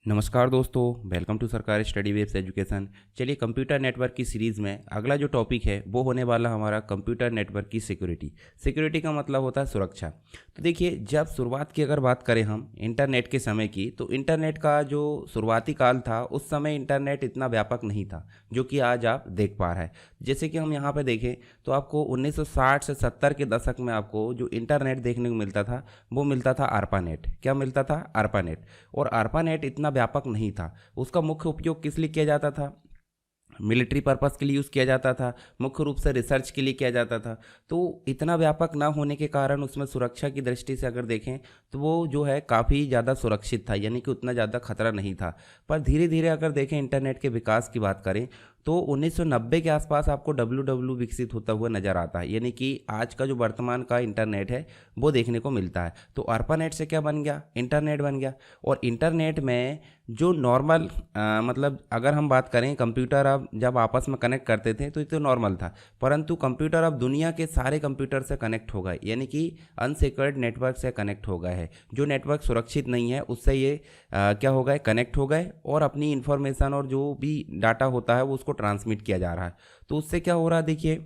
नमस्कार दोस्तों, welcome to सरकारी स्टडी वेब्स एजुकेशन। चलिए, कंप्यूटर नेटवर्क की सीरीज़ में अगला जो टॉपिक है वो होने वाला हमारा कंप्यूटर नेटवर्क की सिक्योरिटी। सिक्योरिटी का मतलब होता है सुरक्षा। तो देखिए, जब शुरुआत की अगर बात करें हम इंटरनेट के समय की, तो इंटरनेट का जो शुरुआती काल था उस समय इंटरनेट इतना व्यापक नहीं था जो कि आज आप देख पा रहे हैं। जैसे कि हम यहाँ पर देखें तो आपको 1960 से 70 के दशक में आपको जो इंटरनेट देखने को मिलता था वो मिलता था ARPANET। क्या मिलता था? ARPANET। और ARPANET इतना व्यापक नहीं था। उसका मुख्य उपयोग किस लिए किया जाता था? मिलिट्री पर्पस के लिए यूज़ किया जाता था, मुख्य रूप से रिसर्च के लिए किया जाता था। तो इतना व्यापक ना होने के कारण उसमें सुरक्षा की दृष्टि से अगर देखें तो वो जो है काफ़ी ज़्यादा सुरक्षित था, यानी कि उतना ज़्यादा खतरा नहीं था। पर धीरे धीरे अगर देखें इंटरनेट के विकास की बात करें तो 1990 के आसपास आपको डब्ल्यू विकसित होता हुआ नज़र आता है, यानी कि आज का जो वर्तमान का इंटरनेट है वो देखने को मिलता है। तो ARPANET से क्या बन गया? इंटरनेट बन गया। और इंटरनेट में जो नॉर्मल मतलब अगर हम बात करें, कंप्यूटर अब जब आपस में कनेक्ट करते थे तो ये तो नॉर्मल था, परंतु कंप्यूटर अब दुनिया के सारे कंप्यूटर से कनेक्ट हो गए, यानी कि अनसिक्योर्ड नेटवर्क से कनेक्ट हो गए हैं। जो नेटवर्क सुरक्षित नहीं है उससे ये क्या हो गए? कनेक्ट हो गए और अपनी इंफॉर्मेशन और जो भी डाटा होता है वो उसको ट्रांसमिट किया जा रहा है। तो उससे क्या हो रहा है? देखिए,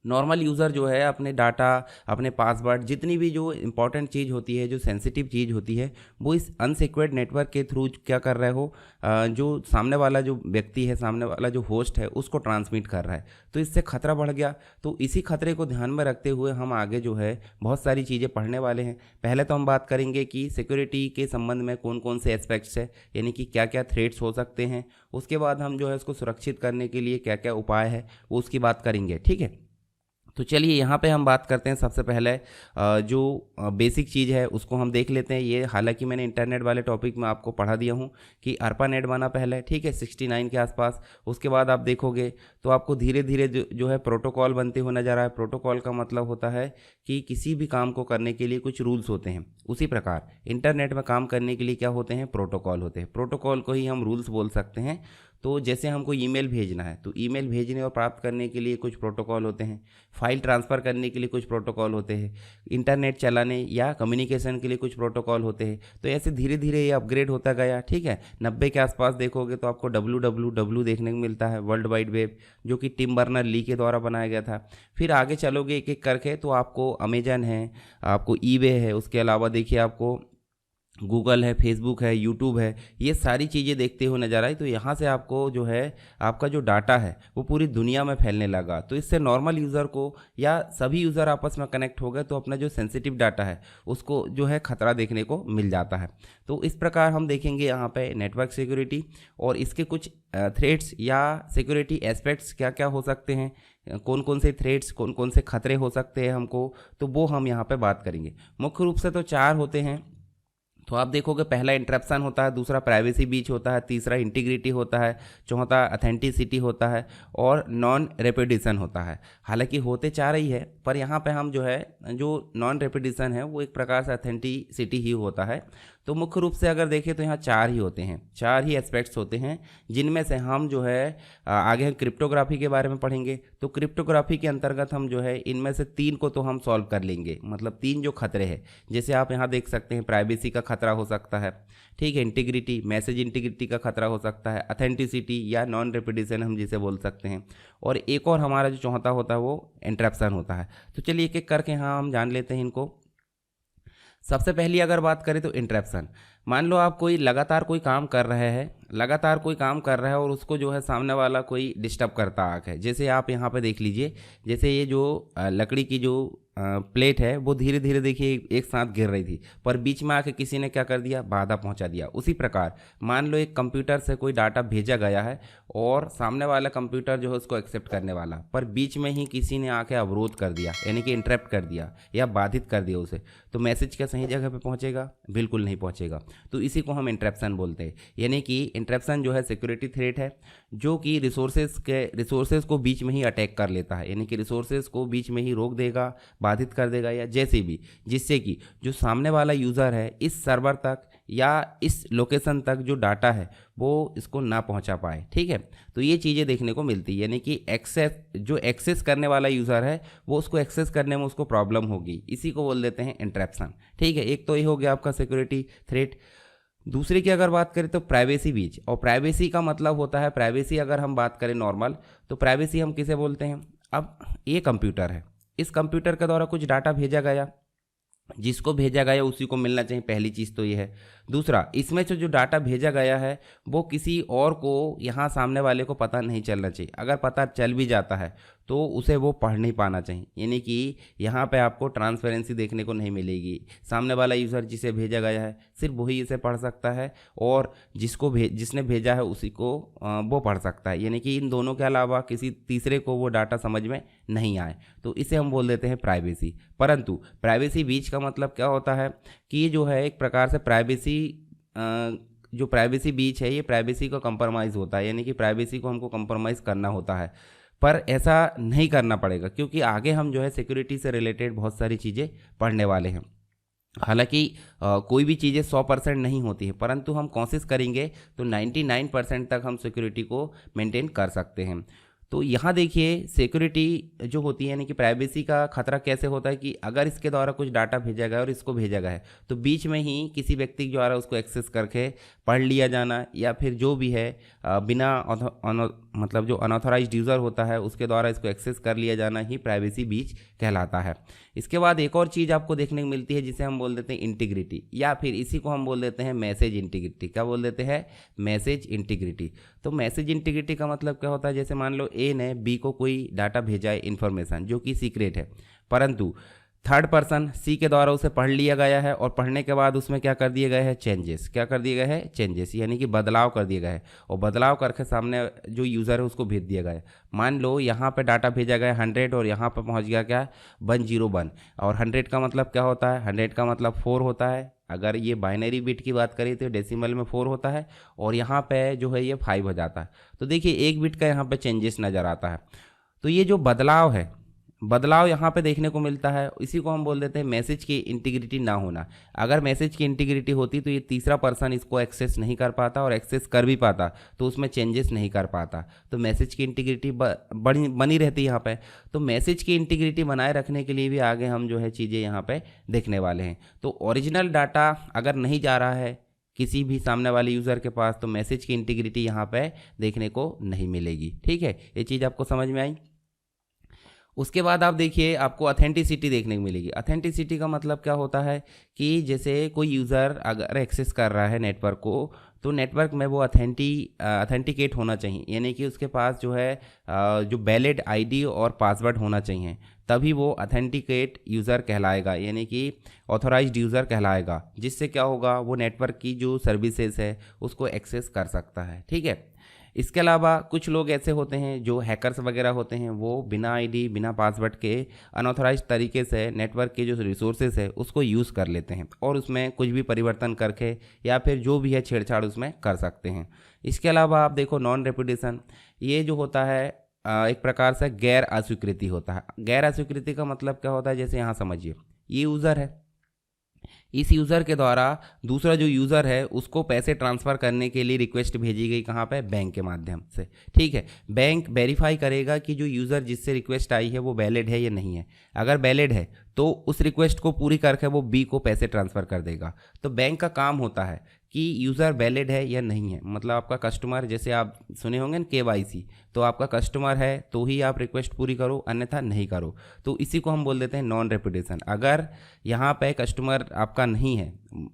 नॉर्मल यूज़र जो है अपने डाटा, अपने पासवर्ड, जितनी भी जो इंपॉर्टेंट चीज़ होती है, जो सेंसिटिव चीज़ होती है, वो इस अनसिक्योर्ड नेटवर्क के थ्रू क्या कर रहे हो, जो सामने वाला जो व्यक्ति है, सामने वाला जो होस्ट है उसको ट्रांसमिट कर रहा है। तो इससे खतरा बढ़ गया। तो इसी खतरे को ध्यान में रखते हुए हम आगे जो है बहुत सारी चीज़ें पढ़ने वाले हैं। पहले तो हम बात करेंगे कि सिक्योरिटी के संबंध में कौन कौन से एस्पेक्ट्स है, यानी कि क्या क्या थ्रेट्स हो सकते हैं। उसके बाद हम जो है उसको सुरक्षित करने के लिए क्या क्या उपाय है वो उसकी बात करेंगे। ठीक है, तो चलिए यहाँ पे हम बात करते हैं। सबसे पहले जो बेसिक चीज़ है उसको हम देख लेते हैं। ये हालांकि मैंने इंटरनेट वाले टॉपिक में आपको पढ़ा दिया हूँ कि ARPANET बना पहले, ठीक है, 69 के आसपास। उसके बाद आप देखोगे तो आपको धीरे धीरे जो है प्रोटोकॉल बनते हुए नजर आए। प्रोटोकॉल का मतलब होता है कि किसी भी काम को करने के लिए कुछ रूल्स होते हैं। उसी प्रकार इंटरनेट में काम करने के लिए क्या होते हैं? प्रोटोकॉल होते हैं। प्रोटोकॉल को ही हम रूल्स बोल सकते हैं। तो जैसे हमको ईमेल भेजना है तो ईमेल भेजने और प्राप्त करने के लिए कुछ प्रोटोकॉल होते हैं, फाइल ट्रांसफ़र करने के लिए कुछ प्रोटोकॉल होते हैं, इंटरनेट चलाने या कम्युनिकेशन के लिए कुछ प्रोटोकॉल होते हैं। तो ऐसे धीरे धीरे ये अपग्रेड होता गया। ठीक है, 90 के आसपास देखोगे तो आपको WWW देखने को मिलता है, वर्ल्ड वाइड वेब, जो कि टिम बर्नर ली के द्वारा बनाया गया था। फिर आगे चलोगे एक एक करके तो आपको अमेजन है, आपको ईबे है, उसके अलावा देखिए आपको गूगल है, फेसबुक है, यूट्यूब है, ये सारी चीज़ें देखते हुए नज़र आई। तो यहाँ से आपको जो है आपका जो डाटा है वो पूरी दुनिया में फैलने लगा। तो इससे नॉर्मल यूज़र को या सभी यूज़र आपस में कनेक्ट हो गए तो अपना जो सेंसिटिव डाटा है उसको जो है खतरा देखने को मिल जाता है। तो इस प्रकार हम देखेंगे यहाँ पे नेटवर्क सिक्योरिटी और इसके कुछ थ्रेट्स या सिक्योरिटी एस्पेक्ट्स क्या क्या हो सकते हैं, कौन कौन से थ्रेट्स, कौन कौन से खतरे हो सकते हैं हमको, तो वो हम यहाँ पे बात करेंगे। मुख्य रूप से तो 4 होते हैं। तो आप देखोगे, पहला इंटरप्शन होता है, दूसरा प्राइवेसी बीच होता है, तीसरा इंटीग्रिटी होता है, चौथा ऑथेंटिसिटी होता है और नॉन रेपिटेशन होता है। हालांकि होते 4 ही है, पर यहाँ पे हम जो है जो नॉन रेपिटेशन है वो एक प्रकार से ऑथेंटिसिटी ही होता है। तो मुख्य रूप से अगर देखें तो यहाँ 4 ही होते हैं, 4 ही एस्पेक्ट्स होते हैं, जिनमें से हम जो है आगे हम क्रिप्टोग्राफी के बारे में पढ़ेंगे। तो क्रिप्टोग्राफी के अंतर्गत हम जो है इनमें से 3 को तो हम सॉल्व कर लेंगे, मतलब 3 जो खतरे हैं, जैसे आप यहाँ देख सकते हैं, प्राइवेसी का खतरा हो सकता है, ठीक है, इंटीग्रिटी, मैसेज इंटीग्रिटी का खतरा हो सकता है, ऑथेंटिसिटी या नॉन रेपिटेशन हम जिसे बोल सकते हैं, और एक और हमारा जो चौथा होता है वो इंटरप्शन होता है। तो चलिए एक एक करके हाँ हम जान लेते हैं इनको। सबसे पहली अगर बात करें तो इंटरप्शन। मान लो आप कोई लगातार कोई काम कर रहे हैं, लगातार कोई काम कर रहा है और उसको जो है सामने वाला कोई डिस्टर्ब करता आके, जैसे आप यहाँ पे देख लीजिए, जैसे ये जो लकड़ी की जो प्लेट है वो धीरे धीरे देखिए एक साथ गिर रही थी, पर बीच में आके किसी ने क्या कर दिया? बाधा पहुंचा दिया। उसी प्रकार मान लो एक कंप्यूटर से कोई डाटा भेजा गया है और सामने वाला कंप्यूटर जो है उसको एक्सेप्ट करने वाला, पर बीच में ही किसी ने आके अवरोध कर दिया, यानी कि इंटरप्ट कर दिया या बाधित कर दिया उसे, तो मैसेज क्या सही जगह पे पहुंचेगा? बिल्कुल नहीं पहुंचेगा। तो इसी को हम इंटरप्शन बोलते हैं। यानी कि इंटरप्शन जो है सिक्योरिटी थ्रेट है जो कि रिसोर्सेज को बीच में ही अटैक कर लेता है, यानी कि रिसोर्सेज को बीच में ही रोक देगा, बाधित कर देगा या जैसे भी, जिससे कि जो सामने वाला यूज़र है इस सर्वर तक या इस लोकेशन तक जो डाटा है वो इसको ना पहुंचा पाए। ठीक है, तो ये चीज़ें देखने को मिलती है, यानी कि एक्सेस करने वाला यूज़र है वो उसको एक्सेस करने में उसको प्रॉब्लम होगी, इसी को बोल देते हैं इंटरप्शन। ठीक है, एक तो ये हो गया आपका सिक्योरिटी थ्रेट। दूसरे की अगर बात करें तो प्राइवेसी बीच, और प्राइवेसी का मतलब होता है, प्राइवेसी अगर हम बात करें नॉर्मल, तो प्राइवेसी हम किसे बोलते हैं। अब ये कंप्यूटर है, इस कंप्यूटर के द्वारा कुछ डाटा भेजा गया, जिसको भेजा गया उसी को मिलना चाहिए, पहली चीज़ तो ये है। दूसरा, इसमें से जो डाटा भेजा गया है वो किसी और को, यहाँ सामने वाले को पता नहीं चलना चाहिए। अगर पता चल भी जाता है तो उसे वो पढ़ नहीं पाना चाहिए, यानी कि यहाँ पे आपको ट्रांसपेरेंसी देखने को नहीं मिलेगी। सामने वाला यूज़र जिसे भेजा गया है सिर्फ वही इसे पढ़ सकता है, और जिसने भेजा है उसी को वो पढ़ सकता है, यानी कि इन दोनों के अलावा किसी तीसरे को वो डाटा समझ में नहीं आए, तो इसे हम बोल देते हैं प्राइवेसी। परंतु प्राइवेसी बीच का मतलब क्या होता है कि ये जो है एक प्रकार से प्राइवेसी, जो प्राइवेसी बीच है ये प्राइवेसी को कंप्रोमाइज़ होता है, यानी कि प्राइवेसी को हमको कंप्रोमाइज़ करना होता है। पर ऐसा नहीं करना पड़ेगा, क्योंकि आगे हम जो है सिक्योरिटी से रिलेटेड बहुत सारी चीज़ें पढ़ने वाले हैं। हालांकि कोई भी चीज़ें 100% नहीं होती है, परंतु हम कोशिश करेंगे तो 99% तक हम सिक्योरिटी को मेंटेन कर सकते हैं। तो यहाँ देखिए सिक्योरिटी जो होती है, यानी कि प्राइवेसी का खतरा कैसे होता है कि अगर इसके द्वारा कुछ डाटा भेजा गया और इसको भेजा गया है, तो बीच में ही किसी व्यक्ति के द्वारा उसको एक्सेस करके पढ़ लिया जाना, या फिर जो भी है बिना मतलब जो अनऑथराइज्ड यूज़र होता है उसके द्वारा इसको एक्सेस कर लिया जाना ही प्राइवेसी बीच कहलाता है। इसके बाद एक और चीज़ आपको देखने को मिलती है जिसे हम बोल देते हैं इंटीग्रिटी, या फिर इसी को हम बोल देते हैं मैसेज इंटीग्रिटी। क्या बोल देते हैं? Message integrity. तो मैसेज इंटीग्रिटी का मतलब क्या होता है, जैसे मान लो ए ने बी को कोई डाटा भेजा है, इन्फॉर्मेशन जो कि सीक्रेट है, परंतु थर्ड पर्सन सी के द्वारा उसे पढ़ लिया गया है, और पढ़ने के बाद उसमें क्या कर दिए गए हैं? चेंजेस। क्या कर दिए गए हैं? चेंजेस, यानी कि बदलाव कर दिए गए हैं, और बदलाव करके सामने जो यूज़र है उसको भेज दिया गया है। मान लो यहाँ पे डाटा भेजा गया 100 और यहाँ पे पहुँच गया क्या? 101। और 100 का मतलब क्या होता है? 100 का मतलब 4 होता है। अगर ये बाइनरी बिट की बात करें तो डेसिमल में 4 होता है, और यहाँ पे जो है ये 5 हो जाता है। तो देखिए एक बिट का यहाँ पे चेंजेस नज़र आता है। तो ये जो बदलाव है, बदलाव यहाँ पे देखने को मिलता है, इसी को हम बोल देते हैं मैसेज की इंटीग्रिटी ना होना। अगर मैसेज की इंटीग्रिटी होती तो ये तीसरा पर्सन इसको एक्सेस नहीं कर पाता, और एक्सेस कर भी पाता तो उसमें चेंजेस नहीं कर पाता। तो मैसेज की इंटीग्रिटी बनी रहती है यहाँ पे। तो मैसेज की इंटीग्रिटी बनाए रखने के लिए भी आगे हम जो है चीज़ें यहाँ पे देखने वाले हैं। तो ओरिजिनल डाटा अगर नहीं जा रहा है किसी भी सामने वाले यूज़र के पास, तो मैसेज की इंटीग्रिटी यहाँ पे देखने को नहीं मिलेगी। ठीक है, ये चीज़ आपको समझ में आई। उसके बाद आप देखिए आपको ऑथेंटिसिटी देखने को मिलेगी। ऑथेंटिसिटी का मतलब क्या होता है कि जैसे कोई यूज़र अगर एक्सेस कर रहा है नेटवर्क को, तो नेटवर्क में वो ऑथेंटिकेट होना चाहिए, यानी कि उसके पास जो है जो वैलिड आईडी और पासवर्ड होना चाहिए, तभी वो ऑथेंटिकेट यूज़र कहलाएगा, यानी कि ऑथोराइज्ड यूज़र कहलाएगा, जिससे क्या होगा वो नेटवर्क की जो सर्विसेज है उसको एक्सेस कर सकता है। ठीक है, इसके अलावा कुछ लोग ऐसे होते हैं जो हैकर्स वगैरह होते हैं, वो बिना आईडी बिना पासवर्ड के अनऑथराइज्ड तरीके से नेटवर्क के जो रिसोर्सेज है उसको यूज़ कर लेते हैं, और उसमें कुछ भी परिवर्तन करके या फिर जो भी है छेड़छाड़ उसमें कर सकते हैं। इसके अलावा आप देखो नॉन रेपुटेशन, ये जो होता है एक प्रकार से गैर अस्वीकृति होता है। गैर अस्वीकृति का मतलब क्या होता है, जैसे यहाँ समझिए ये यूज़र है, इस यूज़र के द्वारा दूसरा जो यूज़र है उसको पैसे ट्रांसफ़र करने के लिए रिक्वेस्ट भेजी गई, कहाँ पे? बैंक के माध्यम से। ठीक है, बैंक वेरीफाई करेगा कि जो यूज़र जिससे रिक्वेस्ट आई है वो वैलिड है या नहीं है। अगर वैलिड है तो उस रिक्वेस्ट को पूरी करके वो बी को पैसे ट्रांसफ़र कर देगा। तो बैंक का काम होता है कि यूज़र वैलिड है या नहीं है, मतलब आपका कस्टमर, जैसे आप सुने होंगे ना KYC, तो आपका कस्टमर है तो ही आप रिक्वेस्ट पूरी करो, अन्यथा नहीं करो। तो इसी को हम बोल देते हैं नॉन रेपुटेशन। अगर यहाँ पे कस्टमर आपका नहीं है,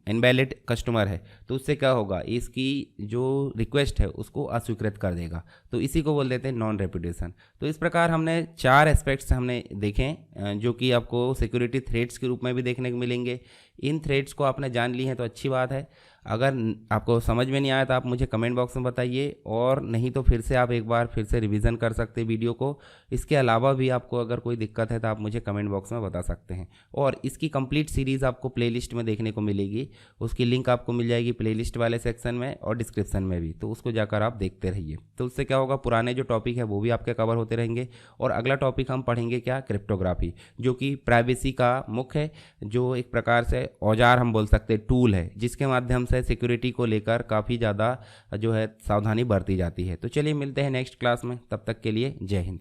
इनवैलिड कस्टमर है, तो उससे क्या होगा, इसकी जो रिक्वेस्ट है उसको अस्वीकृत कर देगा। तो इसी को बोल देते हैं नॉन रेपुटेशन। तो इस प्रकार हमने 4 एस्पेक्ट्स हमने देखे जो कि आपको सिक्योरिटी थ्रेट्स के रूप में भी देखने को मिलेंगे। इन थ्रेट्स को आपने जान ली हैं तो अच्छी बात है। अगर आपको समझ में नहीं आया तो आप मुझे कमेंट बॉक्स में बताइए, और नहीं तो फिर से आप एक बार फिर से रिवीजन कर सकते हैं वीडियो को। इसके अलावा भी आपको अगर कोई दिक्कत है तो आप मुझे कमेंट बॉक्स में बता सकते हैं। और इसकी कंप्लीट सीरीज़ आपको प्लेलिस्ट में देखने को मिलेगी, उसकी लिंक आपको मिल जाएगी प्लेलिस्ट वाले सेक्शन में और डिस्क्रिप्शन में भी, तो उसको जाकर आप देखते रहिए। तो उससे क्या होगा, पुराने जो टॉपिक है वो भी आपके कवर होते रहेंगे। और अगला टॉपिक हम पढ़ेंगे क्या, क्रिप्टोग्राफी, जो कि प्राइवेसी का मुख्य है, जो एक प्रकार से औजार हम बोल सकते हैं, टूल है, जिसके माध्यम से सिक्योरिटी को लेकर काफ़ी ज़्यादा जो है सावधानी बरती जाती है। तो चलिए मिलते हैं नेक्स्ट क्लास में, तब तक के लिए जय हिंद।